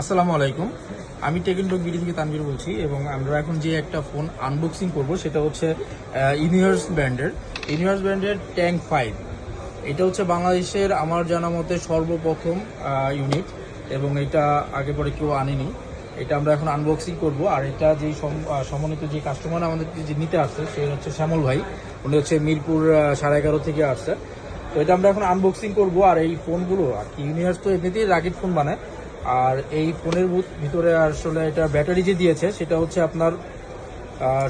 আসসালামু আলাইকুম। আমি টেকনটক বিডি থেকে তানভীর বলছি এবং আমরা এখন যে একটা ফোন আনবক্সিং করব সেটা হচ্ছে ইউনিভার্স ব্র্যান্ডের ট্যাঙ্ক 5। এটা হচ্ছে বাংলাদেশের আমার জানা মতে সর্বপ্রথম ইউনিট এবং এটা আগে পরে কেউ আনেনি। এটা আমরা এখন আনবক্সিং করব। আর এটা যেই সম্মানিত যে কাস্টমার আমাদের যে নিতে আসছে সে হচ্ছে শ্যামল ভাই। উনি হচ্ছে মিরপুর 11:30 থেকে আসছে। তো এটা আমরা এখন আনবক্সিং করব। আর এই ফোনগুলো আর কি ইউনিভার্স তো এমনিতেই রাগিড ফোন বানায়। আর এই ফোনের ভিতরে আসলে এটা ব্যাটারি যে দিয়েছে সেটা হচ্ছে আপনার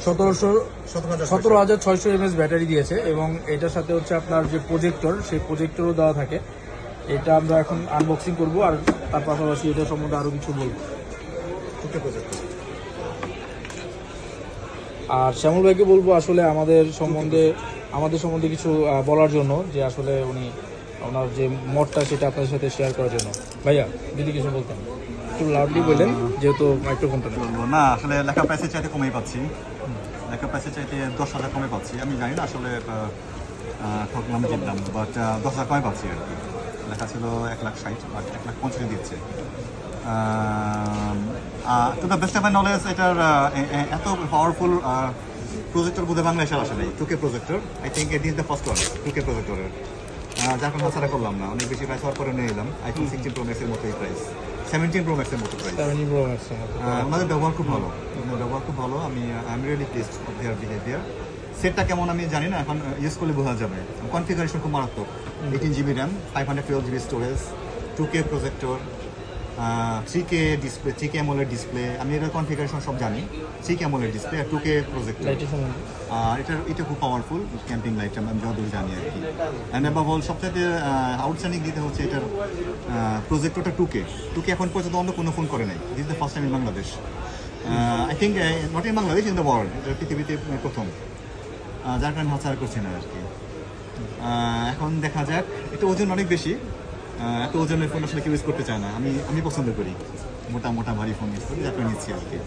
17,600 এমএএচ ব্যাটারি দিয়েছে এবং এটার সাথে হচ্ছে আপনার যে প্রজেক্টর সেই প্রজেক্টরও দেওয়া থাকে। এটা আমরা এখন আনবক্সিং করব আর তার পাশাপাশি এটা সম্বন্ধে আরও কিছু বলব। আর শ্যামল ভাইকে বলবো আসলে আমাদের সম্বন্ধে কিছু বলার জন্য, যে আসলে উনি ওনার যে মতটা সেটা আপনাদের সাথে শেয়ার করার জন্য। ভাইয়া যদি কিছু বলতেন একটু লাউডলি বললেন, যেহেতু মাইক্রোফোনটা নেই। বলবো না, আসলে লেখা প্রাইসের চাইতে কমেই পাচ্ছি। লেখা প্রাইসের চাইতে 10,000 কমে পাচ্ছি। আমি জানি না আসলে ঠকলাম জিতলাম, বাট 10,000 কমে পাচ্ছি আর কি। লেখা ছিল 1,60,000 বাট 1,50,000 দিচ্ছে। To the best of my knowledge এটার এত পাওয়ারফুল প্রজেক্টর বোধহয় বাংলাদেশের আসে নাই। 2K projector, I think it is the first one 2K প্রজেক্টরের। যার কারণে হাসারা করলাম না, অনেক বেশি প্রাইস হওয়ার পরে নিয়ে এলাম। iPhone 16 Pro Max এর মতো এই প্রাইস, 17 Pro Max এর মতো প্রাইস। ওনাদের ব্যবহার খুব ভালো, আমি I am really pleased with their behaviour. সেটটা কেমন আমি জানি না, এখন ইউজ করলে বোঝা যাবে। কনফিগারেশন খুব মারাত্মক। 18GB RAM, 512GB storage, 2K projector, 3K display, 3K AMOLED display. আমি এটার কনফিগারেশন সব জানি। 3K AMOLED ডিসপ্লে আর 2K প্রজেক্টর। আর এটা খুব পাওয়ারফুল ক্যাম্পিং লাইট, আমি যতদূর জানি আর কি। অ্যান্ড অ্যাবাভ অল সবচাইতে আউটস্ট্যান্ডিং দিতে হচ্ছে এটার প্রজেক্টরটা 2K এখন পর্যন্ত অন্য কোনো ফোন করে নাই। This is the first time in Bangladesh, I think not in Bangladesh, in the world. এটা পৃথিবীতে প্রথম, যার কারণে হাতছাড়া করছি না আর কি। এখন দেখা যাক। এটা ওজন অনেক বেশি, এত ওজনের ফোন আসলে কেউ ইউজ করতে চায় না। আমি পছন্দ করি মোটা ভারী ফোন ইউজ করি, যার কারণে নিচ্ছি আর কি।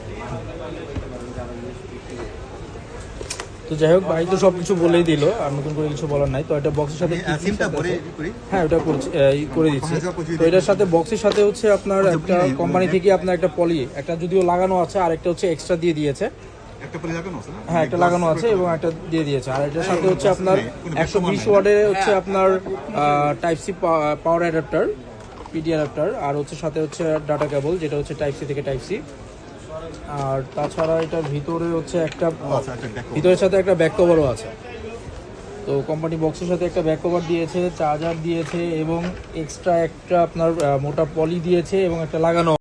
তো যাই হোক, ভাই তো সবকিছু বলেই দিল, আর নতুন করে কিছু বলার নাই। তো এটা বক্সের সাথে হ্যাঁ ওটা করে দিচ্ছি। তো এটার সাথে বক্সের সাথে হচ্ছে আপনার একটা কোম্পানি থেকে আপনার একটা পলি, একটা যদিও লাগানো আছে আর একটা হচ্ছে এক্সট্রা দিয়ে দিয়েছে। হ্যাঁ একটা লাগানো আছে এবং একটা দিয়ে দিয়েছে। আর এটার সাথে হচ্ছে আপনার 120 ওয়াটের হচ্ছে আপনার type C power adapter, PD adapter, আর হচ্ছে সাথে হচ্ছে ডাটা কেবল, যেটা হচ্ছে টাইপ সি থেকে টাইপ সি। আর তাছাড়া এটার ভিতরে হচ্ছে ভিতরের সাথে একটা ব্যাক কভারও আছে। তো কোম্পানি বক্সের সাথে একটা ব্যাক কভার দিয়েছে, চার্জার দিয়েছে এবং এক্সট্রা একটা আপনার মোটা পলি দিয়েছে এবং একটা লাগানো